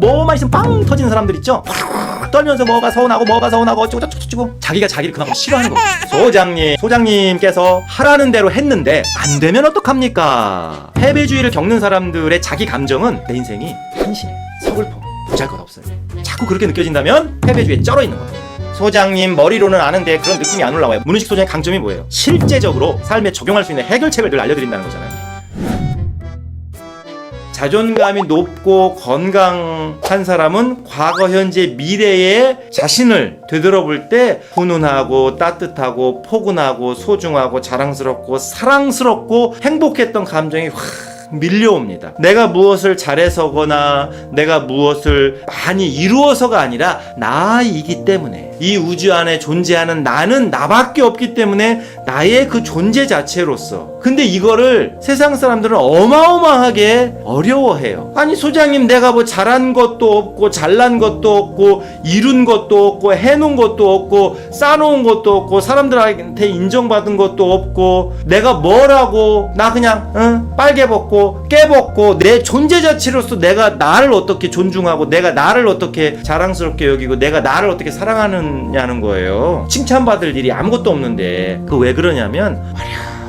뭐만 있으면 빵 터지는 사람들 있죠? 떨면서 뭐가 서운하고 어쩌고 자기가 자기를 그만큼 싫어하는 거예요. 소장님께서 하라는 대로 했는데 안 되면 어떡합니까? 패배주의를 겪는 사람들의 자기 감정은 내 인생이 한심해, 서글퍼, 보잘것없어요. 자꾸 그렇게 느껴진다면 패배주의에 쩔어 있는 거예요. 소장님 머리로는 아는데 그런 느낌이 안 올라와요. 문은식 소장의 강점이 뭐예요? 실제적으로 삶에 적용할 수 있는 해결책을 늘 알려드린다는 거잖아요. 자존감이 높고 건강한 사람은 과거, 현재, 미래의 자신을 되돌아볼 때 훈훈하고 따뜻하고 포근하고 소중하고 자랑스럽고 사랑스럽고 행복했던 감정이 확 밀려옵니다. 내가 무엇을 잘해서거나 내가 무엇을 많이 이루어서가 아니라 나이기 때문에, 이 우주 안에 존재하는 나는 나밖에 없기 때문에 나의 그 존재 자체로서. 근데 이거를 세상 사람들은 어마어마하게 어려워해요. 아니 소장님, 내가 뭐 잘한 것도 없고 잘난 것도 없고 이룬 것도 없고 해놓은 것도 없고 쌓아놓은 것도 없고 사람들한테 인정받은 것도 없고 내가 뭐라고, 나 그냥 빨개 벗고 깨벗고 내 존재 자체로서 내가 나를 어떻게 존중하고 내가 나를 어떻게 자랑스럽게 여기고 내가 나를 어떻게 사랑하느냐는 거예요. 칭찬받을 일이 아무것도 없는데. 그 왜 그러냐면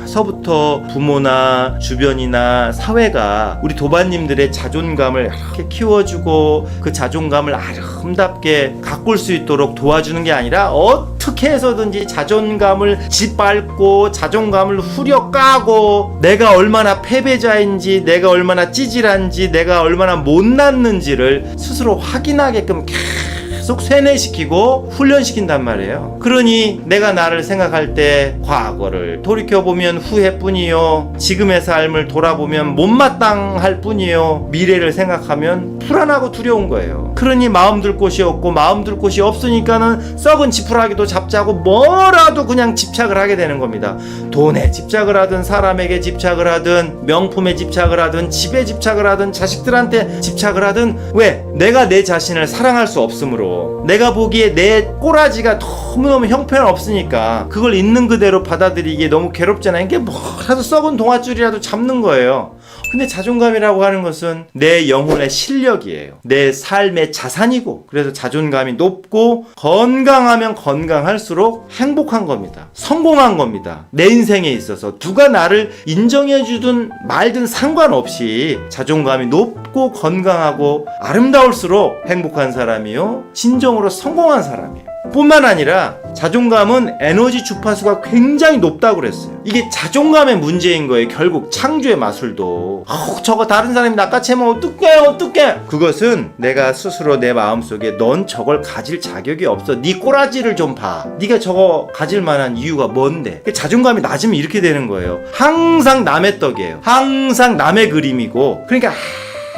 서부터 부모나 주변이나 사회가 우리 도반님들의 자존감을 이렇게 키워주고 그 자존감을 아름답게 가꿀 수 있도록 도와주는 게 아니라 어떻게 해서든지 자존감을 짓밟고 자존감을 후려 까고 내가 얼마나 패배자인지, 내가 얼마나 찌질한지, 내가 얼마나 못났는지를 스스로 확인하게끔 계속 세뇌시키고 훈련시킨단 말이에요. 그러니 내가 나를 생각할 때 과거를 돌이켜보면 후회뿐이요, 지금의 삶을 돌아보면 못마땅할 뿐이요, 미래를 생각하면 불안하고 두려운 거예요. 그러니 마음 둘 곳이 없고 마음 둘 곳이 없으니까는 썩은 지푸라기도 잡자고 뭐라도 그냥 집착을 하게 되는 겁니다. 돈에 집착을 하든 사람에게 집착을 하든 명품에 집착을 하든 집에 집착을 하든 자식들한테 집착을 하든. 왜? 내가 내 자신을 사랑할 수 없으므로, 내가 보기에 내 꼬라지가 너무너무 형편없으니까 그걸 있는 그대로 받아들이기에 너무 괴롭잖아요. 이게 뭐라도 썩은 동아줄이라도 잡는 거예요. 근데 자존감이라고 하는 것은 내 영혼의 실력이에요. 내 삶의 자산이고, 그래서 자존감이 높고 건강하면 건강할수록 행복한 겁니다. 성공한 겁니다. 내 인생에 있어서 누가 나를 인정해주든 말든 상관없이 자존감이 높고 건강하고 아름다울수록 행복한 사람이요, 진정으로 성공한 사람이에요. 뿐만 아니라 자존감은 에너지 주파수가 굉장히 높다고 그랬어요. 이게 자존감의 문제인 거예요. 결국 창조의 마술도. 저거 다른 사람이 낚아채면 어떡해. 그것은 내가 스스로 내 마음속에 넌 저걸 가질 자격이 없어, 네 꼬라지를 좀 봐, 네가 저거 가질 만한 이유가 뭔데. 자존감이 낮으면 이렇게 되는 거예요. 항상 남의 떡이에요. 항상 남의 그림이고. 그러니까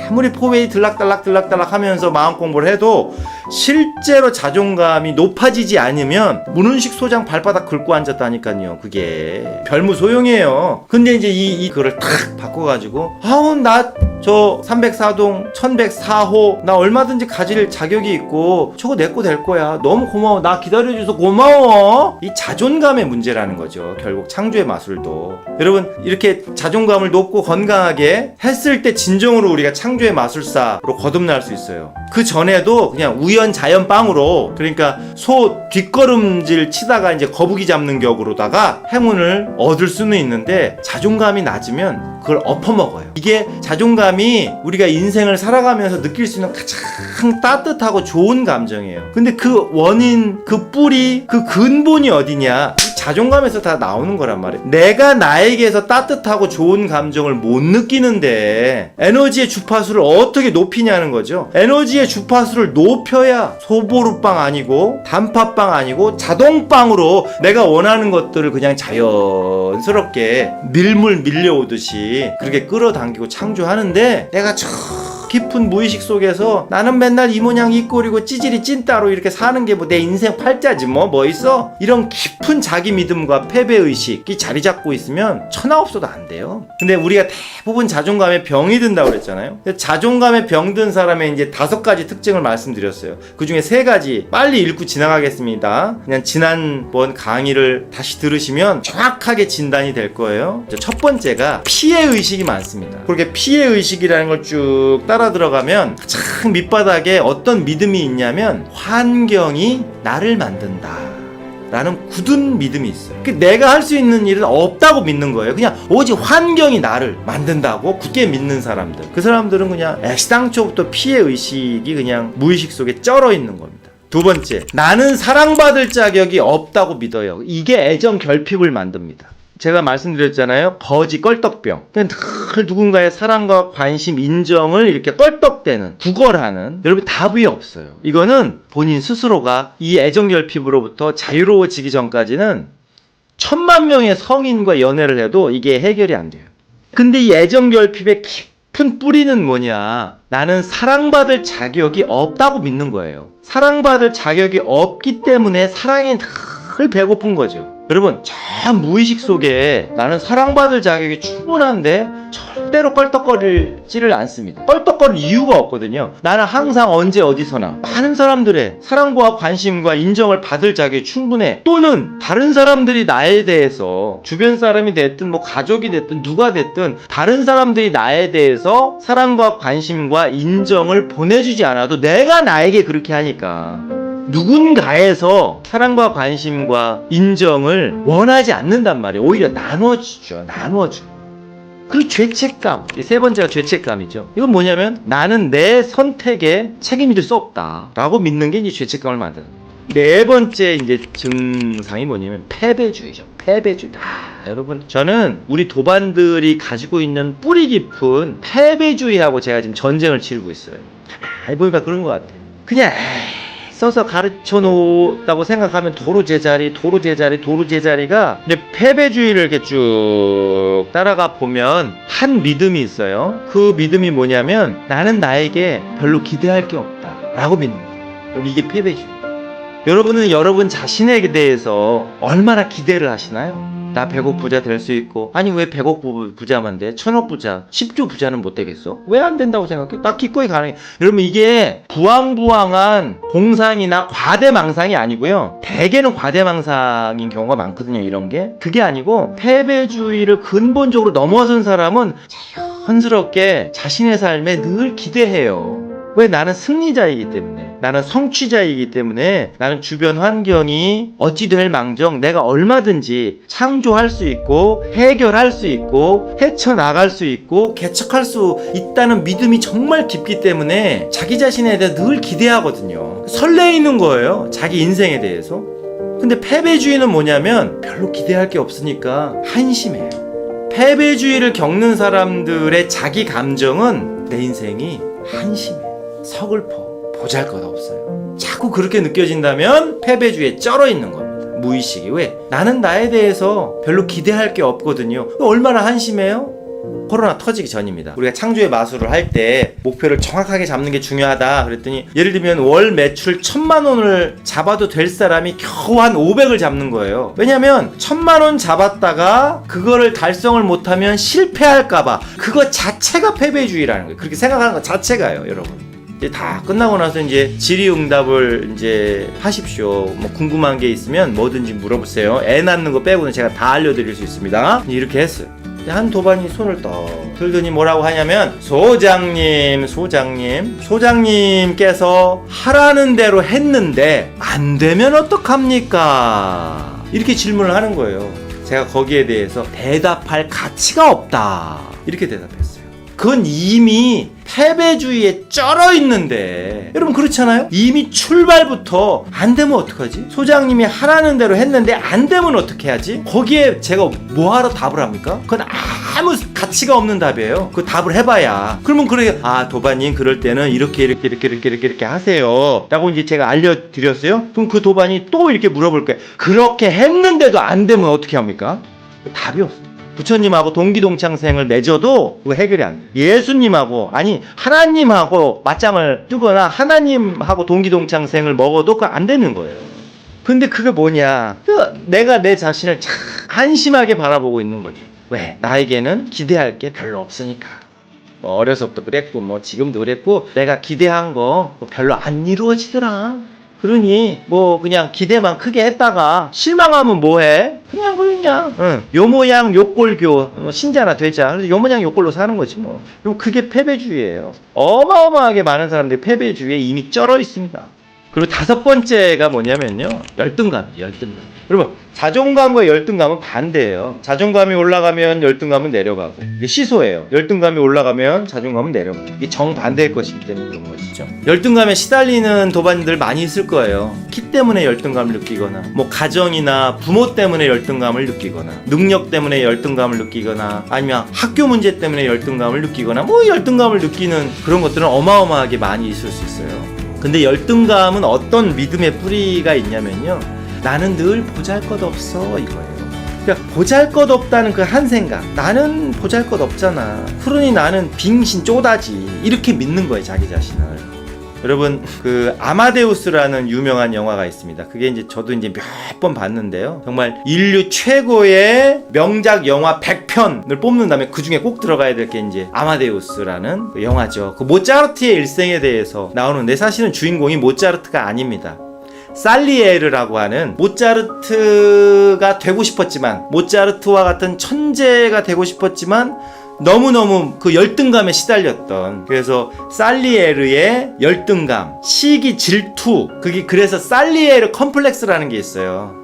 아무리 포웨이 들락달락 하면서 마음 공부를 해도 실제로 자존감이 높아지지 않으면 문은식 소장 발바닥 긁고 앉았다니까요. 그게 별무 소용이에요. 근데 이제 그거를 탁 바꿔가지고 나 저 304동 1104호 나 얼마든지 가질 자격이 있고 저거 내 거 될 거야, 너무 고마워, 나 기다려줘서 고마워. 이 자존감의 문제라는 거죠. 결국 창조의 마술도. 여러분, 이렇게 자존감을 높고 건강하게 했을 때 진정으로 우리가 창조의 마술사로 거듭날 수 있어요. 그 전에도 그냥 우연자연빵으로, 그러니까 소 뒷걸음질 치다가 이제 거북이 잡는 격으로다가 행운을 얻을 수는 있는데 자존감이 낮으면 그걸 엎어먹어요. 이게 자존감이 우리가 인생을 살아가면서 느낄 수 있는 가장 따뜻하고 좋은 감정이에요. 근데 그 원인, 그 뿌리, 그 근본이 어디냐? 자존감에서 다 나오는 거란 말이에요. 내가 나에게서 따뜻하고 좋은 감정을 못 느끼는데 에너지의 주파수를 어떻게 높이냐는 거죠. 에너지의 주파수를 높여야 소보루빵 아니고 단팥빵 아니고 자동빵으로 내가 원하는 것들을 그냥 자연스럽게 밀물 밀려오듯이 그렇게 끌어당기고 창조하는데, 내가 깊은 무의식 속에서 나는 맨날 이 모양 이 꼴이고 찌질이 찐따로 이렇게 사는 게 뭐 내 인생 팔자지 뭐 있어? 이런 깊은 자기 믿음과 패배의식이 자리 잡고 있으면 천하 없어도 안 돼요. 근데 우리가 대부분 자존감에 병이 든다고 그랬잖아요. 자존감에 병든 사람의 이제 5가지 특징을 말씀드렸어요. 그 중에 3가지 빨리 읽고 지나가겠습니다. 그냥 지난번 강의를 다시 들으시면 정확하게 진단이 될 거예요. 첫 번째가 피해의식이 많습니다. 그렇게 피해의식이라는 걸 쭉 따라 살아 들어가면 참 밑바닥에 어떤 믿음이 있냐면 환경이 나를 만든다 라는 굳은 믿음이 있어요. 내가 할 수 있는 일은 없다고 믿는 거예요. 그냥 오직 환경이 나를 만든다고 굳게 믿는 사람들, 그 사람들은 그냥 애시당초부터 피해의식이 그냥 무의식 속에 쩔어 있는 겁니다. 두 번째, 나는 사랑받을 자격이 없다고 믿어요. 이게 애정 결핍을 만듭니다. 제가 말씀드렸잖아요. 거지 껄떡병. 그냥 늘 누군가의 사랑과 관심, 인정을 이렇게 껄떡대는, 구걸하는, 여러분 답이 없어요. 이거는 본인 스스로가 이 애정결핍으로부터 자유로워지기 전까지는 1000만 명의 성인과 연애를 해도 이게 해결이 안 돼요. 근데 이 애정결핍의 깊은 뿌리는 뭐냐? 나는 사랑받을 자격이 없다고 믿는 거예요. 사랑받을 자격이 없기 때문에 사랑에 늘 배고픈 거죠. 여러분, 저 무의식 속에 나는 사랑받을 자격이 충분한데 절대로 껄떡거리지를 않습니다. 껄떡거릴 이유가 없거든요. 나는 항상 언제 어디서나 많은 사람들의 사랑과 관심과 인정을 받을 자격이 충분해. 또는 다른 사람들이 나에 대해서, 주변 사람이 됐든 뭐 가족이 됐든 누가 됐든 다른 사람들이 나에 대해서 사랑과 관심과 인정을 보내주지 않아도 내가 나에게 그렇게 하니까 누군가에서 사랑과 관심과 인정을 원하지 않는단 말이에요. 오히려 나눠주죠. 그리고 죄책감. 세 번째가 죄책감이죠. 이건 뭐냐면 나는 내 선택에 책임질 수 없다 라고 믿는 게 이제 죄책감을 만드는 거예요. 네 번째 이제 증상이 뭐냐면 패배주의죠. 패배주의. 여러분, 저는 우리 도반들이 가지고 있는 뿌리 깊은 패배주의하고 제가 지금 전쟁을 치르고 있어요. 보니까 그런 것 같아요. 그냥 써서 가르쳐 놓았다고 생각하면 도로 제자리가 근데 패배주의를 이렇게 쭉 따라가 보면 한 믿음이 있어요. 그 믿음이 뭐냐면 나는 나에게 별로 기대할 게 없다 라고 믿는 거예요. 이게 패배주의. 여러분은 여러분 자신에게 대해서 얼마나 기대를 하시나요? 나 100억 부자 될 수 있고, 아니 왜 100억 부자만 돼? 1000억 부자, 10조 부자는 못 되겠어? 왜 안 된다고 생각해? 나 기꺼이 가능해. 여러분, 이게 부황부황한 공상이나 과대망상이 아니고요. 대개는 과대망상인 경우가 많거든요. 이런 게. 그게 아니고 패배주의를 근본적으로 넘어선 사람은 자연스럽게 자신의 삶에 늘 기대해요. 왜? 나는 승리자이기 때문에, 나는 성취자이기 때문에, 나는 주변 환경이 어찌 될 망정 내가 얼마든지 창조할 수 있고 해결할 수 있고 헤쳐나갈 수 있고 개척할 수 있다는 믿음이 정말 깊기 때문에 자기 자신에 대해 늘 기대하거든요. 설레이는 거예요, 자기 인생에 대해서. 근데 패배주의는 뭐냐면 별로 기대할 게 없으니까 한심해요. 패배주의를 겪는 사람들의 자기 감정은 내 인생이 한심해, 서글퍼, 보잘것없어요. 자꾸 그렇게 느껴진다면 패배주의에 쩔어 있는 겁니다. 무의식이. 왜? 나는 나에 대해서 별로 기대할 게 없거든요. 얼마나 한심해요? 코로나 터지기 전입니다. 우리가 창조의 마술을 할 때 목표를 정확하게 잡는 게 중요하다 그랬더니, 예를 들면 월 매출 1000만 원을 잡아도 될 사람이 겨우 한 500을 잡는 거예요. 왜냐면 1000만 원 잡았다가 그거를 달성을 못하면 실패할까봐, 그거 자체가 패배주의라는 거예요. 그렇게 생각하는 것 자체가요, 여러분. 이제 다 끝나고 나서 이제 질의응답을 이제 하십시오. 뭐 궁금한 게 있으면 뭐든지 물어보세요. 애 낳는 거 빼고는 제가 다 알려드릴 수 있습니다. 이렇게 했어요. 한 도반이 손을 떡 들더니 뭐라고 하냐면, 소장님께서 하라는 대로 했는데 안 되면 어떡합니까? 이렇게 질문을 하는 거예요. 제가 거기에 대해서 대답할 가치가 없다 이렇게 대답했어요. 그건 이미 패배주의에 쩔어 있는데, 여러분 그렇잖아요? 이미 출발부터 안 되면 어떡하지? 소장님이 하라는 대로 했는데 안 되면 어떻게 하지? 거기에 제가 뭐하러 답을 합니까? 그건 아무 가치가 없는 답이에요. 그 답을 해봐야. 그러면 그래, 아 도반님 그럴 때는 이렇게 하세요 라고 이제 제가 알려드렸어요. 그럼 그 도반이 또 이렇게 물어볼 거예요. 그렇게 했는데도 안 되면 어떻게 합니까? 답이 없어요. 부처님하고 동기동창생을 맺어도 그거 해결이 안 돼. 예수님하고, 아니 하나님하고 맞짱을 뜨거나 하나님하고 동기동창생을 먹어도 그거 안 되는 거예요. 근데 그게 뭐냐, 내가 내 자신을 참 한심하게 바라보고 있는 거지. 왜? 나에게는 기대할 게 별로 없으니까. 뭐 어려서부터 그랬고 뭐 지금도 그랬고, 내가 기대한 거 별로 안 이루어지더라. 그러니 뭐 그냥 기대만 크게 했다가 실망하면 뭐해? 그냥 요 모양 요 꼴교 신자나 되자. 그래서 요 모양 요 꼴로 사는 거지 뭐. 그게 패배주의예요. 어마어마하게 많은 사람들이 패배주의에 이미 쩔어 있습니다. 그리고 5번째가 뭐냐면요, 열등감이에요. 열등감. 여러분, 자존감과 열등감은 반대예요. 자존감이 올라가면 열등감은 내려가고, 이게 시소예요. 열등감이 올라가면 자존감은 내려가고, 이게 정반대의 것이기 때문에 그런 것이죠. 열등감에 시달리는 도반들 많이 있을 거예요. 키 때문에 열등감을 느끼거나, 뭐 가정이나 부모 때문에 열등감을 느끼거나, 능력 때문에 열등감을 느끼거나, 아니면 학교 문제 때문에 열등감을 느끼거나, 뭐 열등감을 느끼는 그런 것들은 어마어마하게 많이 있을 수 있어요. 근데 열등감은 어떤 믿음의 뿌리가 있냐면요, 나는 늘 보잘것없어, 이거예요. 그러니까 보잘것없다는 그 한 생각, 나는 보잘것없잖아, 그러니 나는 빙신 쪼다지, 이렇게 믿는 거예요, 자기 자신을. 여러분, 그 아마데우스라는 유명한 영화가 있습니다. 그게 이제 저도 이제 몇 번 봤는데요, 정말 인류 최고의 명작 영화 100편을 뽑는다면 그 중에 꼭 들어가야 될 게 이제 아마데우스라는 그 영화죠. 그 모차르트의 일생에 대해서 나오는데, 사실은 주인공이 모차르트가 아닙니다. 살리에르라고 하는, 모차르트가 되고 싶었지만, 모차르트와 같은 천재가 되고 싶었지만 너무너무 그 열등감에 시달렸던, 그래서 살리에르의 열등감, 시기, 질투, 그게 그래서 살리에르 컴플렉스라는 게 있어요.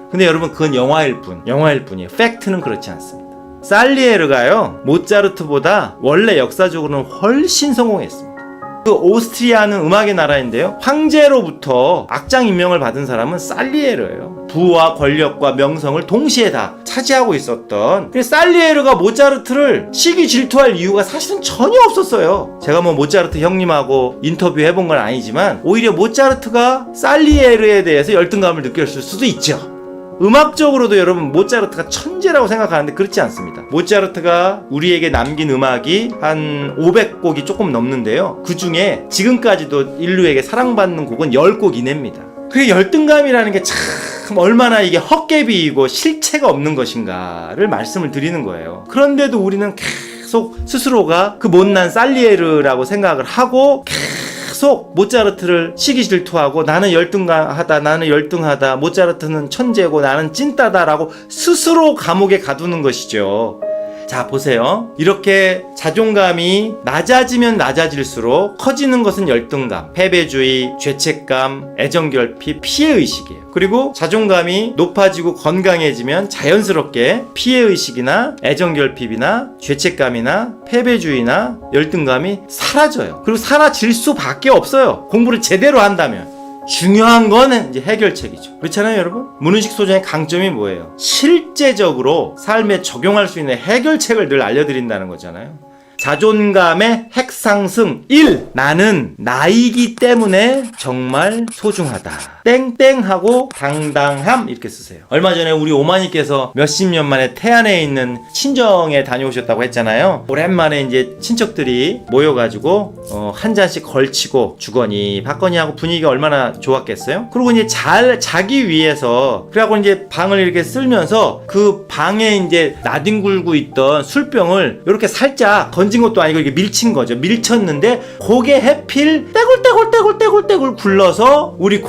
근데 여러분, 그건 영화일 뿐이에요. 팩트는 그렇지 않습니다. 살리에르가요, 모차르트보다 원래 역사적으로는 훨씬 성공했습니다. 그 오스트리아는 음악의 나라인데요, 황제로부터 악장 임명을 받은 사람은 살리에르예요. 부와 권력과 명성을 동시에 다 차지하고 있었던. 그래서 살리에르가 모차르트를 시기 질투할 이유가 사실은 전혀 없었어요. 제가 뭐 모차르트 형님하고 인터뷰 해본 건 아니지만, 오히려 모차르트가 살리에르에 대해서 열등감을 느꼈을 수도 있죠. 음악적으로도 여러분, 모차르트가 천재라고 생각하는데 그렇지 않습니다. 모차르트가 우리에게 남긴 음악이 한 500곡이 조금 넘는데요, 그 중에 지금까지도 인류에게 사랑받는 곡은 10곡 이내입니다. 그 열등감이라는 게 참 얼마나 이게 헛개비이고 실체가 없는 것인가를 말씀을 드리는 거예요. 그런데도 우리는 계속 스스로가 그 못난 살리에르라고 생각을 하고, 계속 모차르트를 시기 질투하고, 나는 열등하다, 모차르트는 천재고 나는 찐따다라고 스스로 감옥에 가두는 것이죠. 자, 보세요. 이렇게 자존감이 낮아지면 낮아질수록 커지는 것은 열등감, 패배주의, 죄책감, 애정결핍, 피해의식이에요. 그리고 자존감이 높아지고 건강해지면 자연스럽게 피해의식이나 애정결핍이나 죄책감이나 패배주의나 열등감이 사라져요. 그리고 사라질 수밖에 없어요, 공부를 제대로 한다면. 중요한 거는 이제 해결책이죠. 그렇잖아요, 여러분? 문은식 소장의 강점이 뭐예요? 실제적으로 삶에 적용할 수 있는 해결책을 늘 알려드린다는 거잖아요. 자존감의 핵상승 1. 나는 나이기 때문에 정말 소중하다. 땡땡하고 당당함, 이렇게 쓰세요. 얼마 전에 우리 오마니께서 몇십 년 만에 태안에 있는 친정에 다녀오셨다고 했잖아요. 오랜만에 이제 친척들이 모여가지고 한 잔씩 걸치고 주거니 받거니 하고 분위기가 얼마나 좋았겠어요? 그리고 이제 잘 자기 위해서, 그래갖고 이제 방을 이렇게 쓸면서 그 방에 이제 나뒹굴고 있던 술병을 이렇게 살짝 건진 것도 아니고 이렇게 밀친 거죠. 밀쳤는데 그게 해필 떼굴떼굴 굴러서 우리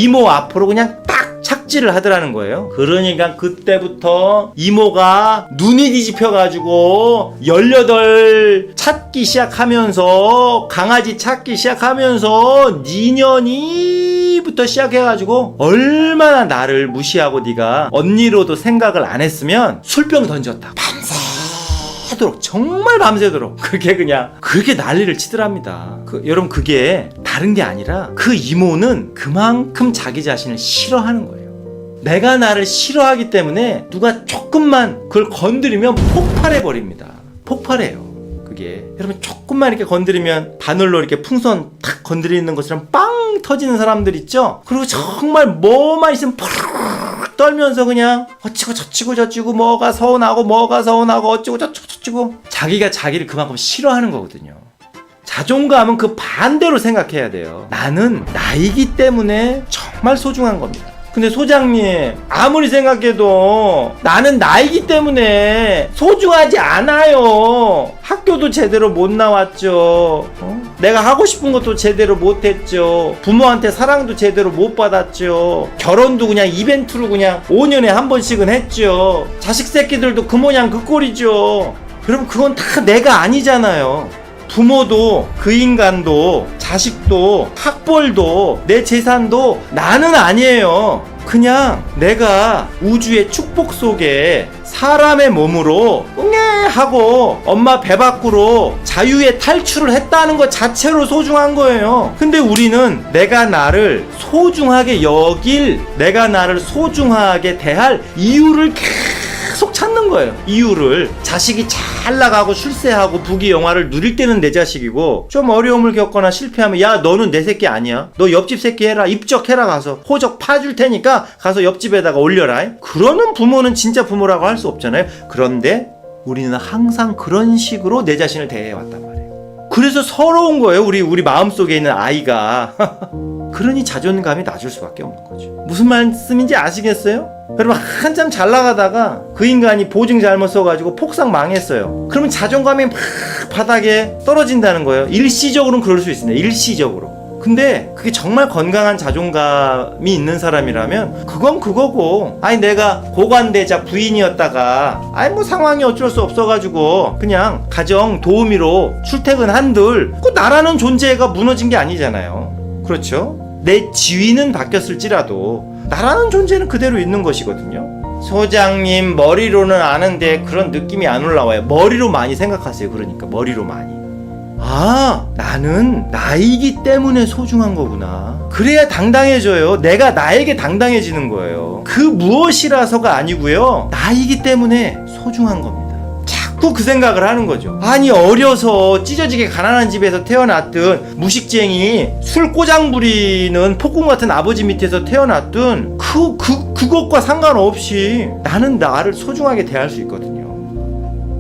이모 앞으로 그냥 딱 착지를 하더라는 거예요. 그러니까 그때부터 이모가 눈이 뒤집혀가지고 18 찾기 시작하면서, 강아지 찾기 시작하면서 니년이부터 시작해가지고 얼마나 나를 무시하고 네가 언니로도 생각을 안 했으면 술병 던졌다. 밤새도록, 정말 밤새도록 그렇게 난리를 치더랍니다. 여러분, 그게 다른 게 아니라 그 이모는 그만큼 자기 자신을 싫어하는 거예요. 내가 나를 싫어하기 때문에 누가 조금만 그걸 건드리면 폭발해버립니다. 폭발해요. 그게 여러분, 조금만 이렇게 건드리면 바늘로 이렇게 풍선 탁 건드리는 것처럼 빵 터지는 사람들 있죠? 그리고 정말 뭐만 있으면 푸르르 떨면서 그냥 어찌고 저찌고 뭐가 서운하고 어찌고 저찌고, 자기가 자기를 그만큼 싫어하는 거거든요. 자존감은 그 반대로 생각해야 돼요. 나는 나이기 때문에 정말 소중한 겁니다. 근데 소장님, 아무리 생각해도 나는 나이기 때문에 소중하지 않아요. 학교도 제대로 못 나왔죠. 내가 하고 싶은 것도 제대로 못 했죠. 부모한테 사랑도 제대로 못 받았죠. 결혼도 그냥 이벤트로 그냥 5년에 한 번씩은 했죠. 자식 새끼들도 그 모양 그 꼴이죠. 그럼 그건 다 내가 아니잖아요. 부모도 그 인간도 자식도 학벌도 내 재산도 나는 아니에요. 그냥 내가 우주의 축복 속에 사람의 몸으로 응애 하고 엄마 배 밖으로 자유의 탈출을 했다는 것 자체로 소중한 거예요. 근데 우리는 내가 나를 소중하게 여길, 내가 나를 소중하게 대할 이유를 계속 찾는 거예요. 이유를. 자식이 잘 나가고 출세하고 부귀영화를 누릴 때는 내 자식이고, 좀 어려움을 겪거나 실패하면 야 너는 내 새끼 아니야, 너 옆집 새끼 해라, 입적해라, 가서 호적 파줄 테니까 가서 옆집에다가 올려라. 그러는 부모는 진짜 부모라고 할 수 없잖아요. 그런데 우리는 항상 그런 식으로 내 자신을 대해왔단 말이에요. 그래서 서러운 거예요. 우리 마음속에 있는 아이가. 그러니 자존감이 낮을 수밖에 없는 거죠. 무슨 말씀인지 아시겠어요? 여러분, 한참 잘 나가다가 그 인간이 보증 잘못 써가지고 폭삭 망했어요. 그러면 자존감이 막 바닥에 떨어진다는 거예요. 일시적으로는 그럴 수 있습니다. 일시적으로. 근데 그게 정말 건강한 자존감이 있는 사람이라면 그건 그거고, 아니 내가 고관대자 부인이었다가 아니 뭐 상황이 어쩔 수 없어가지고 그냥 가정 도우미로 출퇴근 한들 그 나라는 존재가 무너진 게 아니잖아요. 그렇죠? 내 지위는 바뀌었을지라도 나라는 존재는 그대로 있는 것이거든요. 소장님, 머리로는 아는데 그런 느낌이 안 올라와요. 머리로 많이 생각하세요. 그러니까 머리로 많이. 아, 나는 나이기 때문에 소중한 거구나. 그래야 당당해져요. 내가 나에게 당당해지는 거예요. 그 무엇이라서가 아니고요, 나이기 때문에 소중한 겁니다. 자꾸 그 생각을 하는 거죠. 아니, 어려서 찢어지게 가난한 집에서 태어났든 무식쟁이 술 꼬장 부리는 폭군 같은 아버지 밑에서 태어났든 그것과 상관없이 나는 나를 소중하게 대할 수 있거든요.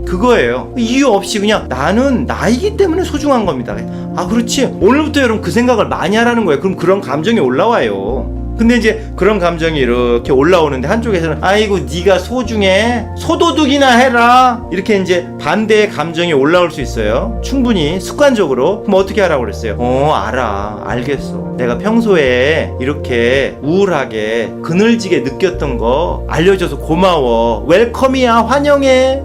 그거예요. 이유 없이 그냥 나는 나이기 때문에 소중한 겁니다. 아, 그렇지. 오늘부터 여러분 그 생각을 많이 하라는 거예요. 그럼 그런 감정이 올라와요. 근데 이제 그런 감정이 이렇게 올라오는데 한쪽에서는 아이고 네가 소중해, 소도둑이나 해라, 이렇게 이제 반대의 감정이 올라올 수 있어요. 충분히 습관적으로. 그럼 어떻게 하라고 그랬어요? 알아, 알겠어. 내가 평소에 이렇게 우울하게 그늘지게 느꼈던 거 알려줘서 고마워. 웰컴이야, 환영해.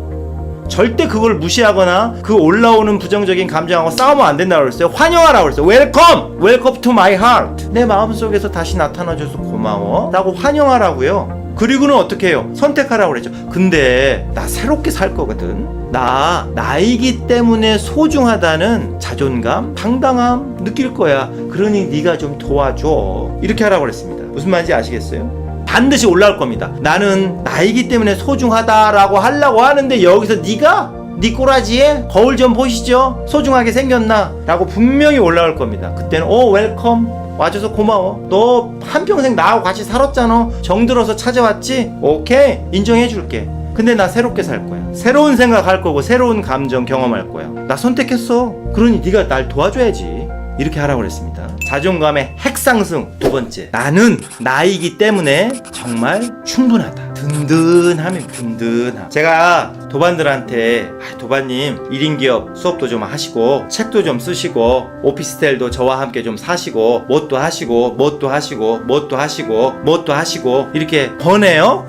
절대 그걸 무시하거나 그 올라오는 부정적인 감정하고 싸우면 안 된다고 그랬어요. 환영하라고 그랬어요. 웰컴! 웰컴 투 마이 하트. 내 마음속에서 다시 나타나줘서 고마워 라고 환영하라고요. 그리고는 어떻게 해요? 선택하라고 그랬죠. 근데 나 새롭게 살 거거든. 나이기 때문에 소중하다는 자존감, 당당함 느낄 거야. 그러니 네가 좀 도와줘. 이렇게 하라고 그랬습니다. 무슨 말인지 아시겠어요? 반드시 올라올 겁니다. 나는 나이기 때문에 소중하다라고 하려고 하는데 여기서 네가 네 꼬라지에 거울 좀 보시죠, 소중하게 생겼나? 라고 분명히 올라올 겁니다. 그때는 웰컴, 와줘서 고마워. 너 한평생 나하고 같이 살았잖아. 정들어서 찾아왔지? 오케이, 인정해줄게. 근데 나 새롭게 살 거야. 새로운 생각할 거고 새로운 감정 경험할 거야. 나 선택했어. 그러니 네가 날 도와줘야지. 이렇게 하라고 그랬습니다. 자존감의 핵상승. 두 번째, 나는 나이기 때문에 정말 충분하다. 든든하면 든든함. 제가 도반들한테 도반님 1인 기업 수업도 좀 하시고 책도 좀 쓰시고 오피스텔도 저와 함께 좀 사시고 뭣도 하시고 뭣도 하시고 뭣도 하시고 뭣도 하시고 이렇게 보내요.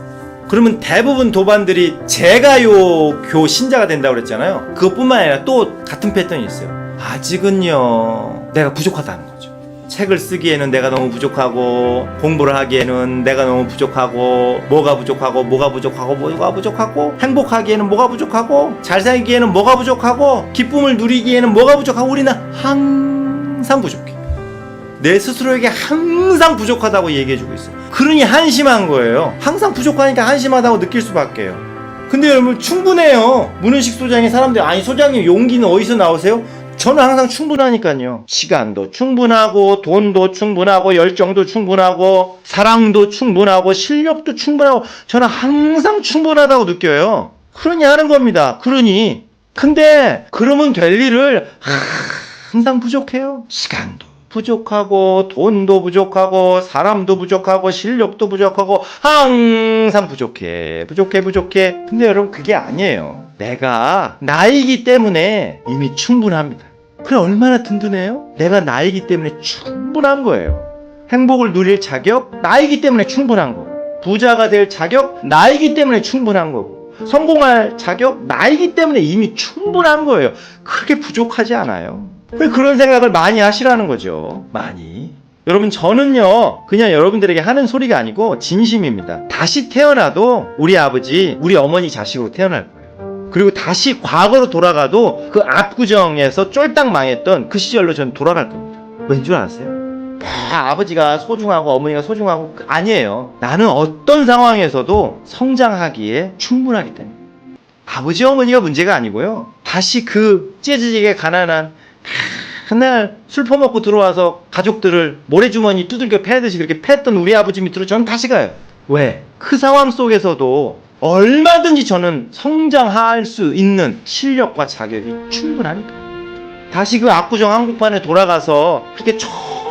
그러면 대부분 도반들이 제가 요 신자가 된다고 그랬잖아요. 그것뿐만 아니라 또 같은 패턴이 있어요. 아직은요, 내가 부족하다는 거죠. 책을 쓰기에는 내가 너무 부족하고, 공부를 하기에는 내가 너무 부족하고, 뭐가 부족하고 행복하기에는 뭐가 부족하고, 잘 살기에는 뭐가 부족하고, 기쁨을 누리기에는 뭐가 부족하고. 우리는 항상 부족해. 내 스스로에게 항상 부족하다고 얘기해주고 있어요. 그러니 한심한 거예요. 항상 부족하니까 한심하다고 느낄 수밖에요. 근데 여러분, 충분해요. 문은식 소장이 사람들이 아니 소장님 용기는 어디서 나오세요? 저는 항상 충분하니까요. 시간도 충분하고, 돈도 충분하고, 열정도 충분하고, 사랑도 충분하고, 실력도 충분하고, 저는 항상 충분하다고 느껴요. 그러니 하는 겁니다. 그러니. 근데 그러면 될 일을 항상 부족해요. 시간도 부족하고 돈도 부족하고 사람도 부족하고 실력도 부족하고 항상 부족해. 근데 여러분 그게 아니에요. 내가 나이기 때문에 이미 충분합니다. 그래 얼마나 든든해요? 내가 나이기 때문에 충분한 거예요. 행복을 누릴 자격 나이기 때문에 충분한 거고, 부자가 될 자격 나이기 때문에 충분한 거고, 성공할 자격 나이기 때문에 이미 충분한 거예요. 그렇게 부족하지 않아요. 왜 그런 생각을 많이 하시라는 거죠. 많이. 여러분 저는요 그냥 여러분들에게 하는 소리가 아니고 진심입니다. 다시 태어나도 우리 아버지 우리 어머니 자식으로 태어날 거예요. 그리고 다시 과거로 돌아가도 그 압구정에서 쫄딱 망했던 그 시절로 저는 돌아갈 겁니다. 왠 줄 아세요? 아버지가 소중하고 어머니가 소중하고 아니에요. 나는 어떤 상황에서도 성장하기에 충분하기 때문에. 아버지 어머니가 문제가 아니고요. 다시 그 째지지게 가난한 그날 술 퍼먹고 들어와서 가족들을 모래주머니 두들겨 패듯이 그렇게 패했던 우리 아버지 밑으로 저는 다시 가요. 왜? 그 상황 속에서도 얼마든지 저는 성장할 수 있는 실력과 자격이 충분하니까. 다시 그 압구정 한복판에 돌아가서 그렇게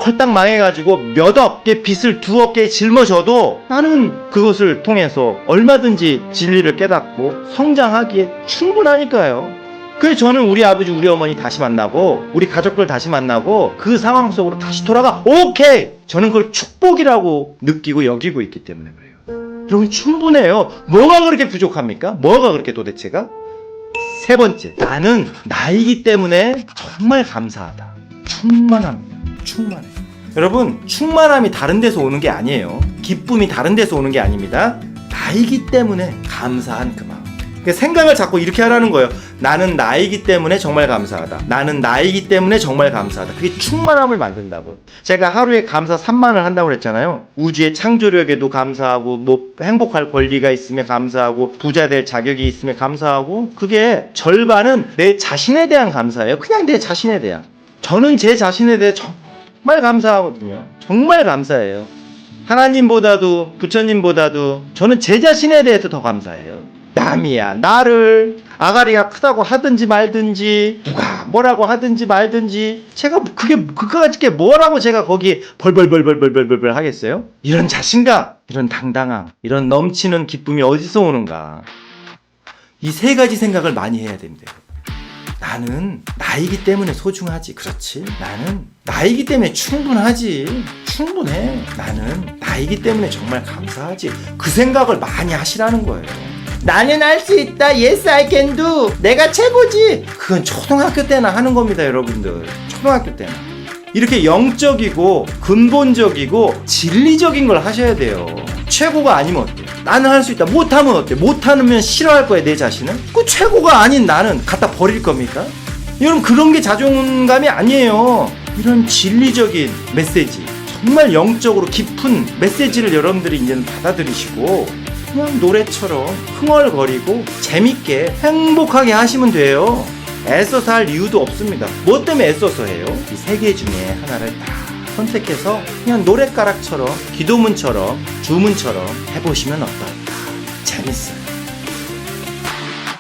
홀딱 망해가지고 몇 억개 빚을 두억 개 짊어져도 나는 그것을 통해서 얼마든지 진리를 깨닫고 성장하기에 충분하니까요. 그래서 저는 우리 아버지 우리 어머니 다시 만나고 우리 가족들 다시 만나고 그 상황 속으로 다시 돌아가 오케이! 저는 그걸 축복이라고 느끼고 여기고 있기 때문에 그래요. 여러분 충분해요. 뭐가 그렇게 부족합니까? 뭐가 그렇게 도대체가? 세 번째, 나는 나이기 때문에 정말 감사하다. 충만합니다. 충만해. 여러분 충만함이 다른 데서 오는 게 아니에요. 기쁨이 다른 데서 오는 게 아닙니다. 나이기 때문에 감사한 그 마음. 생각을 자꾸 이렇게 하라는 거예요. 나는 나이기 때문에 정말 감사하다. 나는 나이기 때문에 정말 감사하다. 그게 충만함을 만든다고. 제가 하루에 감사 3만을 한다고 그랬잖아요. 우주의 창조력에도 감사하고 뭐 행복할 권리가 있으면 감사하고 부자 될 자격이 있으면 감사하고, 그게 절반은 내 자신에 대한 감사예요. 그냥 내 자신에 대한. 저는 제 자신에 대해 정말 감사하거든요. 정말 감사해요. 하나님보다도 부처님보다도 저는 제 자신에 대해서 더 감사해요. 남이야 나를 아가리가 크다고 하든지 말든지 누가 뭐라고 하든지 말든지 제가 그게 그까짓 뭐라고 제가 거기 벌벌벌벌벌벌벌 하겠어요? 이런 자신감, 이런 당당함, 이런 넘치는 기쁨이 어디서 오는가? 이 세 가지 생각을 많이 해야 됩니다. 나는 나이기 때문에 소중하지. 그렇지. 나는 나이기 때문에 충분하지. 충분해. 나는 나이기 때문에 정말 감사하지. 그 생각을 많이 하시라는 거예요. 나는 할 수 있다. Yes, I can do. 내가 최고지. 그건 초등학교 때나 하는 겁니다, 여러분들. 초등학교 때나. 이렇게 영적이고 근본적이고 진리적인 걸 하셔야 돼요. 최고가 아니면 어때? 나는 할 수 있다. 못하면 어때? 못하면 싫어할 거야, 내 자신은? 그 최고가 아닌 나는 갖다 버릴 겁니까? 여러분 그런 게 자존감이 아니에요. 이런 진리적인 메시지, 정말 영적으로 깊은 메시지를 여러분들이 이제는 받아들이시고 그냥 노래처럼 흥얼거리고 재밌게 행복하게 하시면 돼요. 애써서 할 이유도 없습니다. 뭐 때문에 애써서 해요? 이 세 개 중에 하나를 딱 선택해서 그냥 노랫가락처럼 기도문처럼 주문처럼 해보시면 어떨까? 재밌어요.